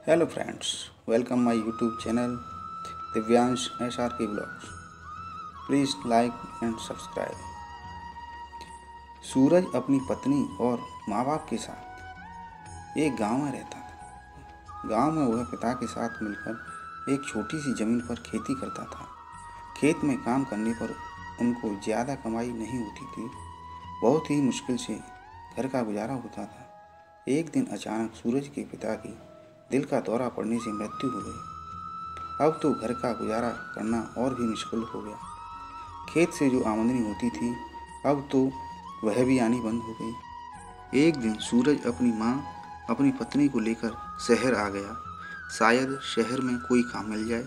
Hello friends, welcome my YouTube channel Divyansh SRK Vlogs. Please like and subscribe. सूरज अपनी पत्नी और माँ बाप के साथ एक गांव में रहता था। गांव में वह पिता के साथ मिलकर एक छोटी सी जमीन पर खेती करता था। खेत में काम करने पर उनको ज़्यादा कमाई नहीं होती थी। बहुत ही मुश्किल से घर का गुजारा होता था। एक दिन अचानक सूरज के पिता की दिल का दौरा पड़ने से मृत्यु हो गई। अब तो घर का गुजारा करना और भी मुश्किल हो गया। खेत से जो आमदनी होती थी अब तो वह भी आनी बंद हो गई। एक दिन सूरज अपनी माँ अपनी पत्नी को लेकर शहर आ गया। शायद शहर में कोई काम मिल जाए।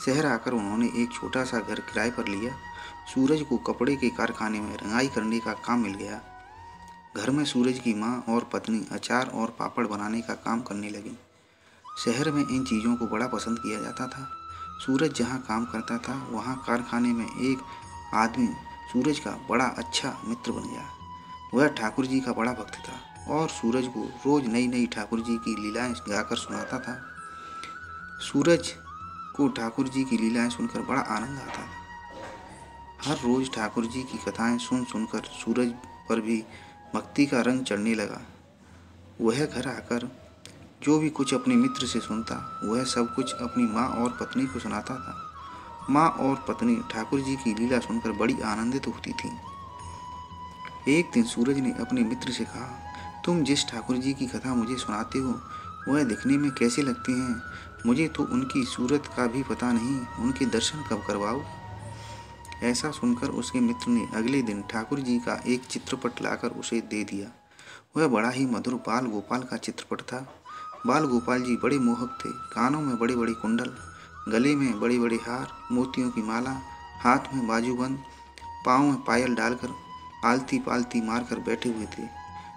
शहर आकर उन्होंने एक छोटा सा घर किराए पर लिया। सूरज को कपड़े के कारखाने में रंगाई करने का काम मिल गया। घर में सूरज की माँ और पत्नी अचार और पापड़ बनाने का काम करने लगी। शहर में इन चीज़ों को बड़ा पसंद किया जाता था। सूरज जहाँ काम करता था वहाँ कारखाने में एक आदमी सूरज का बड़ा अच्छा मित्र बन गया। वह ठाकुर जी का बड़ा भक्त था और सूरज को रोज़ नई नई ठाकुर जी की लीलाएं गाकर सुनाता था। सूरज को ठाकुर जी की लीलाएं सुनकर बड़ा आनंद आता था। हर रोज़ ठाकुर जी की कथाएं सुनकर सूरज पर भी भक्ति का रंग चढ़ने लगा। वह घर आकर जो भी कुछ अपने मित्र से सुनता वह सब कुछ अपनी माँ और पत्नी को सुनाता था। माँ और पत्नी ठाकुर जी की लीला सुनकर बड़ी आनंदित होती थी। एक दिन सूरज ने अपने मित्र से कहा, तुम जिस ठाकुर जी की कथा मुझे सुनाते हो वह दिखने में कैसे लगते हैं? मुझे तो उनकी सूरत का भी पता नहीं। उनके दर्शन कब करवाओ? ऐसा सुनकर उसके मित्र ने अगले दिन ठाकुर जी का एक चित्रपट लाकर उसे दे दिया। वह बड़ा ही मधुर बाल गोपाल का चित्रपट था। बाल गोपाल जी बड़े मोहक थे। कानों में बड़े बड़े कुंडल, गले में बड़े बड़े हार, मोतियों की माला, हाथ में बाजूबंद, पाँव में पायल डालकर आलती पालती मारकर बैठे हुए थे।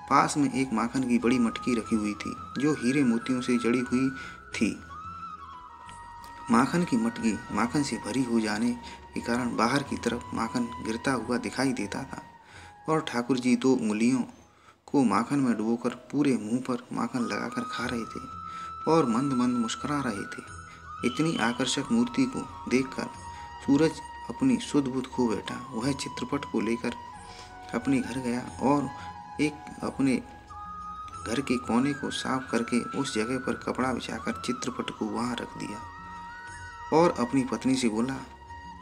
पास में एक माखन की बड़ी मटकी रखी हुई थी जो हीरे मोतियों से जड़ी हुई थी। माखन की मटकी माखन से भरी हो जाने के कारण बाहर की तरफ माखन गिरता हुआ दिखाई देता था और ठाकुर जी 2 उंगलियों को माखन में डुबोकर पूरे मुंह पर माखन लगाकर खा रहे थे और मंद मंद मुस्कुरा रहे थे। इतनी आकर्षक मूर्ति को देखकर सूरज अपनी सुध बुध खो बैठा। वह चित्रपट को लेकर अपने घर गया और एक अपने घर के कोने को साफ करके उस जगह पर कपड़ा बिछाकर चित्रपट को वहां रख दिया और अपनी पत्नी से बोला,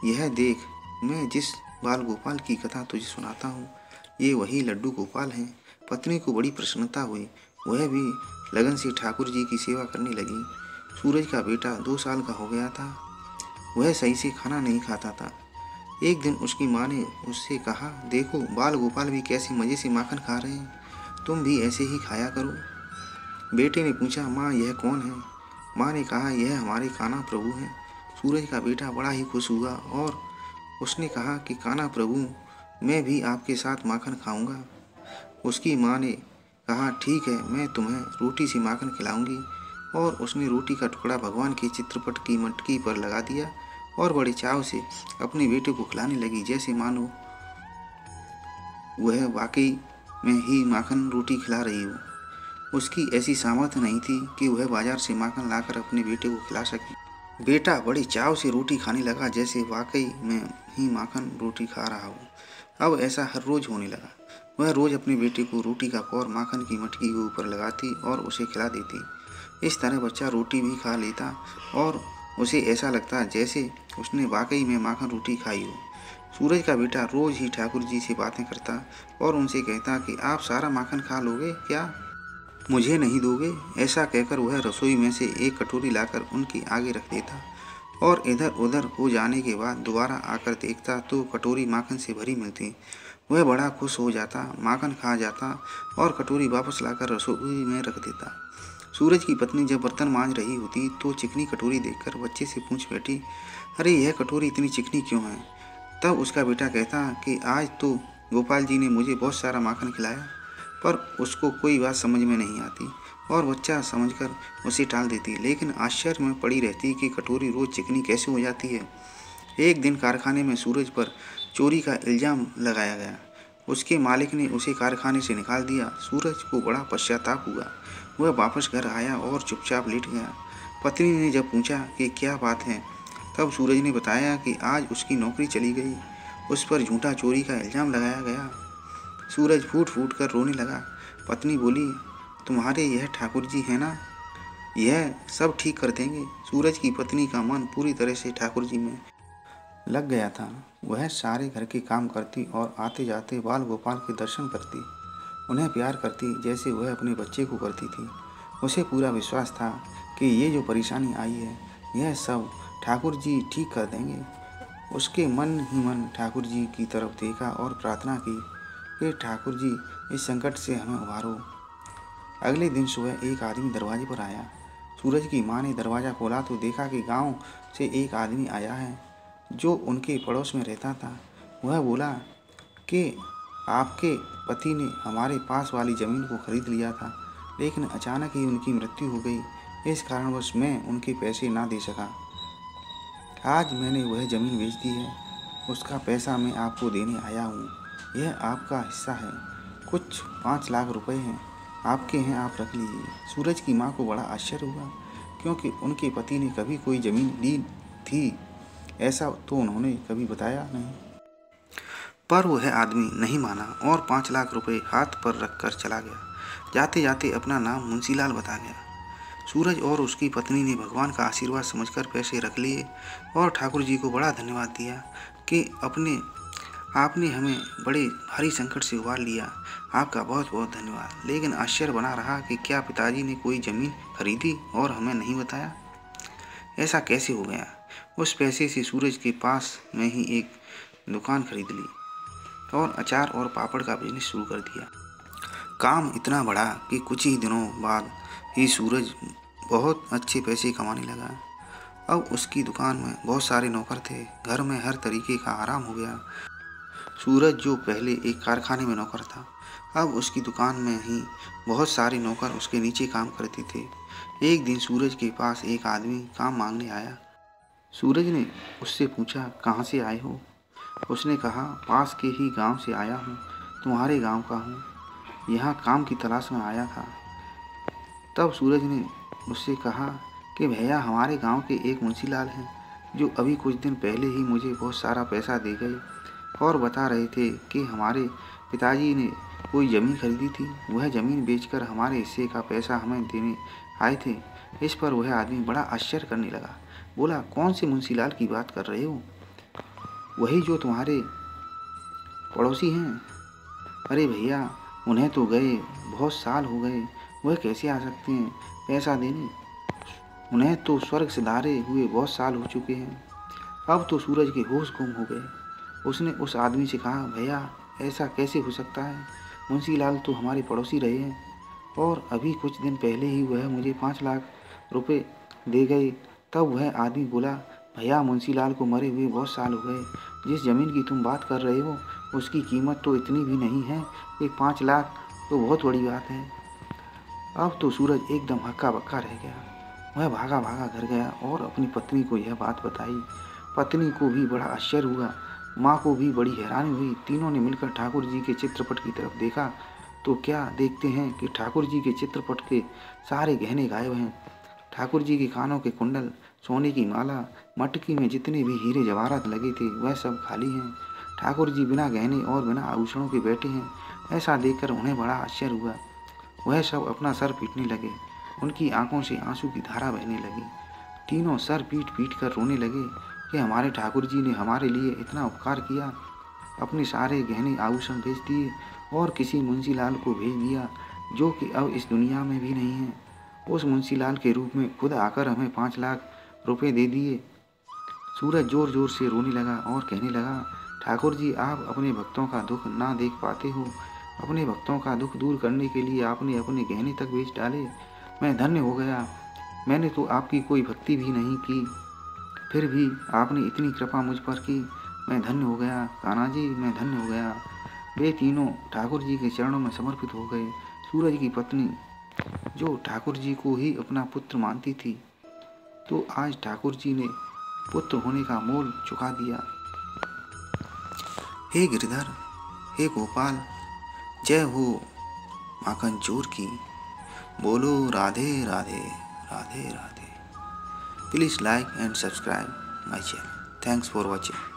यह देख, मैं जिस बाल गोपाल की कथा तुझे सुनाता हूँ ये वही लड्डू गोपाल हैं। पत्नी को बड़ी प्रसन्नता हुई। वह भी लगन से ठाकुर जी की सेवा करने लगी। सूरज का बेटा 2 साल का हो गया था। वह सही से खाना नहीं खाता था। एक दिन उसकी माँ ने उससे कहा, देखो बाल गोपाल भी कैसे मज़े से माखन खा रहे हैं, तुम भी ऐसे ही खाया करो। बेटे ने पूछा, माँ यह कौन है? माँ ने कहा, यह हमारे कान्हा प्रभु हैं। सूरज का बेटा बड़ा ही खुश हुआ और उसने कहा कि कान्हा प्रभु, मैं भी आपके साथ माखन खाऊंगा। उसकी माँ ने कहा, ठीक है, मैं तुम्हें रोटी से माखन खिलाऊंगी। और उसने रोटी का टुकड़ा भगवान के चित्रपट की मटकी पर लगा दिया और बड़े चाव से अपने बेटे को खिलाने लगी, जैसे मानो वह वाकई में ही माखन रोटी खिला रही हो। उसकी ऐसी सामर्थ्य नहीं थी कि वह बाजार से माखन लाकर अपने बेटे को खिला सके। बेटा बड़े चाव से रोटी खाने लगा जैसे वाकई में ही माखन रोटी खा रहा हो। अब ऐसा हर रोज होने लगा। वह रोज अपने बेटे को रोटी का कौर माखन की मटकी के ऊपर लगाती और उसे खिला देती। इस तरह बच्चा रोटी भी खा लेता और उसे ऐसा लगता जैसे उसने वाकई में माखन रोटी खाई हो। सूरज का बेटा रोज ही ठाकुर जी से बातें करता और उनसे कहता कि आप सारा माखन खा लोगे क्या? मुझे नहीं दोगे? ऐसा कहकर वह रसोई में से एक कटोरी लाकर उनके आगे रख देता और इधर उधर हो जाने के बाद दोबारा आकर देखता तो कटोरी माखन से भरी मिलती। वह बड़ा खुश हो जाता, माखन खा जाता और कटोरी वापस लाकर रसोई में रख देता। सूरज की पत्नी जब बर्तन मांज रही होती तो चिकनी कटोरी देखकर बच्चे से पूछ बैठी, अरे यह कटोरी इतनी चिकनी क्यों है? तब उसका बेटा कहता कि आज तो गोपाल जी ने मुझे बहुत सारा माखन खिलाया। पर उसको कोई बात समझ में नहीं आती और बच्चा समझकर उसे टाल देती, लेकिन आश्चर्य में पड़ी रहती कि कटोरी रोज चिकनी कैसे हो जाती है। एक दिन कारखाने में सूरज पर चोरी का इल्ज़ाम लगाया गया। उसके मालिक ने उसे कारखाने से निकाल दिया। सूरज को बड़ा पश्चाताप हुआ। वह वापस घर आया और चुपचाप लेट गया। पत्नी ने जब पूछा कि क्या बात है, तब सूरज ने बताया कि आज उसकी नौकरी चली गई, उस पर झूठा चोरी का इल्ज़ाम लगाया गया। सूरज फूट फूट कर रोने लगा। पत्नी बोली, तुम्हारे यह ठाकुर जी है ना, यह सब ठीक कर देंगे। सूरज की पत्नी का मन पूरी तरह से ठाकुर जी में लग गया था। वह सारे घर के काम करती और आते जाते बाल गोपाल के दर्शन करती, उन्हें प्यार करती जैसे वह अपने बच्चे को करती थी। उसे पूरा विश्वास था कि ये जो परेशानी आई है, यह सब ठाकुर जी ठीक कर देंगे। उसके मन ही मन ठाकुर जी की तरफ देखा और प्रार्थना की कि ठाकुर जी इस संकट से हमें उबारो। अगले दिन सुबह एक आदमी दरवाजे पर आया। सूरज की माँ ने दरवाज़ा खोला तो देखा कि गांव से एक आदमी आया है जो उनके पड़ोस में रहता था। वह बोला कि आपके पति ने हमारे पास वाली ज़मीन को खरीद लिया था, लेकिन अचानक ही उनकी मृत्यु हो गई। इस कारणवश मैं उनके पैसे ना दे सका। आज मैंने वह ज़मीन बेच दी है, उसका पैसा मैं आपको देने आया हूँ। यह आपका हिस्सा है, कुछ 5 लाख रुपए हैं, आपके हैं, आप रख लीजिए। सूरज की माँ को बड़ा आश्चर्य हुआ, क्योंकि उनके पति ने कभी कोई ज़मीन ली थी ऐसा तो उन्होंने कभी बताया नहीं। पर वह आदमी नहीं माना और 5 लाख रुपए हाथ पर रखकर चला गया। जाते जाते अपना नाम मुंशीलाल बता गया। सूरज और उसकी पत्नी ने भगवान का आशीर्वाद समझकर पैसे रख लिए और ठाकुर जी को बड़ा धन्यवाद दिया कि आपने हमें बड़े भारी संकट से उबार लिया। आपका बहुत बहुत धन्यवाद। लेकिन आश्चर्य बना रहा कि क्या पिताजी ने कोई ज़मीन खरीदी और हमें नहीं बताया? ऐसा कैसे हो गया? उस पैसे से सूरज के पास में ही एक दुकान खरीद ली और अचार और पापड़ का बिजनेस शुरू कर दिया। काम इतना बढ़ा कि कुछ ही दिनों बाद ही सूरज बहुत अच्छे पैसे कमाने लगा। अब उसकी दुकान में बहुत सारे नौकर थे, घर में हर तरीके का आराम हो गया। सूरज जो पहले एक कारखाने में नौकर था, अब उसकी दुकान में ही बहुत सारे नौकर उसके नीचे काम करते थे। एक दिन सूरज के पास एक आदमी काम मांगने आया। सूरज ने उससे पूछा, कहाँ से आए हो? उसने कहा, पास के ही गांव से आया हूँ, तुम्हारे गांव का हूँ, यहाँ काम की तलाश में आया था। तब सूरज ने उससे कहा कि भैया, हमारे गांव के एक मुंशीलाल हैं जो अभी कुछ दिन पहले ही मुझे बहुत सारा पैसा दे गए और बता रहे थे कि हमारे पिताजी ने कोई ज़मीन खरीदी थी, वह ज़मीन बेचकर हमारे हिस्से का पैसा हमें देने आए थे। इस पर वह आदमी बड़ा आश्चर्य करने लगा। बोला, कौन से मुंशीलाल की बात कर रहे हो? वही जो तुम्हारे पड़ोसी हैं? अरे भैया, उन्हें तो गए बहुत साल हो गए, वह कैसे आ सकते हैं पैसा देने? उन्हें तो स्वर्ग से धारे हुए बहुत साल हो चुके हैं। अब तो सूरज के होश गुम हो गए। उसने उस आदमी से कहा, भैया, ऐसा कैसे हो सकता है? मुंशीलाल तो हमारे पड़ोसी रहे हैं और अभी कुछ दिन पहले ही वह मुझे 5 लाख रुपए दे गए। तब वह आदमी बोला, भैया, मुंशीलाल को मरे हुए बहुत साल हो गए। जिस ज़मीन की तुम बात कर रहे हो उसकी कीमत तो इतनी भी नहीं है, एक 5 लाख तो बहुत बड़ी बात है। अब तो सूरज एकदम हक्का बक्का रह गया। वह भागा भागा घर गया और अपनी पत्नी को यह बात बताई। पत्नी को भी बड़ा आश्चर्य हुआ, माँ को भी बड़ी हैरानी हुई। तीनों ने मिलकर ठाकुर जी के चित्रपट की तरफ देखा तो क्या देखते हैं कि ठाकुर जी के चित्रपट के सारे गहने गायब हैं। ठाकुर जी के कानों के कुंडल, सोने की माला, मटकी में जितने भी हीरे जवाहरात लगे थे वह सब खाली हैं। ठाकुर जी बिना गहने और बिना आभूषणों के बैठे हैं। ऐसा देखकर उन्हें बड़ा आश्चर्य हुआ। वह सब अपना सर पीटने लगे। उनकी आंखों से आंसू की धारा बहने लगी। तीनों सर पीट पीट कर रोने लगे कि हमारे ठाकुर जी ने हमारे लिए इतना उपकार किया, अपने सारे गहने आभूषण बेच दिए और किसी मुंशीलाल को भेज दिया जो कि अब इस दुनिया में भी नहीं है। उस मुंशीलाल के रूप में खुद आकर हमें 5 लाख रुपए दे दिए। सूरज जोर जोर से रोने लगा और कहने लगा, ठाकुर जी, आप अपने भक्तों का दुख ना देख पाते हो। अपने भक्तों का दुख दूर करने के लिए आपने अपने गहने तक बेच डाले। मैं धन्य हो गया। मैंने तो आपकी कोई भक्ति भी नहीं की, फिर भी आपने इतनी कृपा मुझ पर की। मैं धन्य हो गया कान्हा जी, मैं धन्य हो गया। वे तीनों ठाकुर जी के चरणों में समर्पित हो गए। सूरज की पत्नी, जो ठाकुर जी को ही अपना पुत्र मानती थी, तो आज ठाकुर जी ने पुत्र होने का मोल चुका दिया। हे गिरधर, हे गोपाल, जय हो माखन चोर की। बोलो Radhe Radhe, Radhe Radhe. Please like and subscribe my channel. Thanks for watching.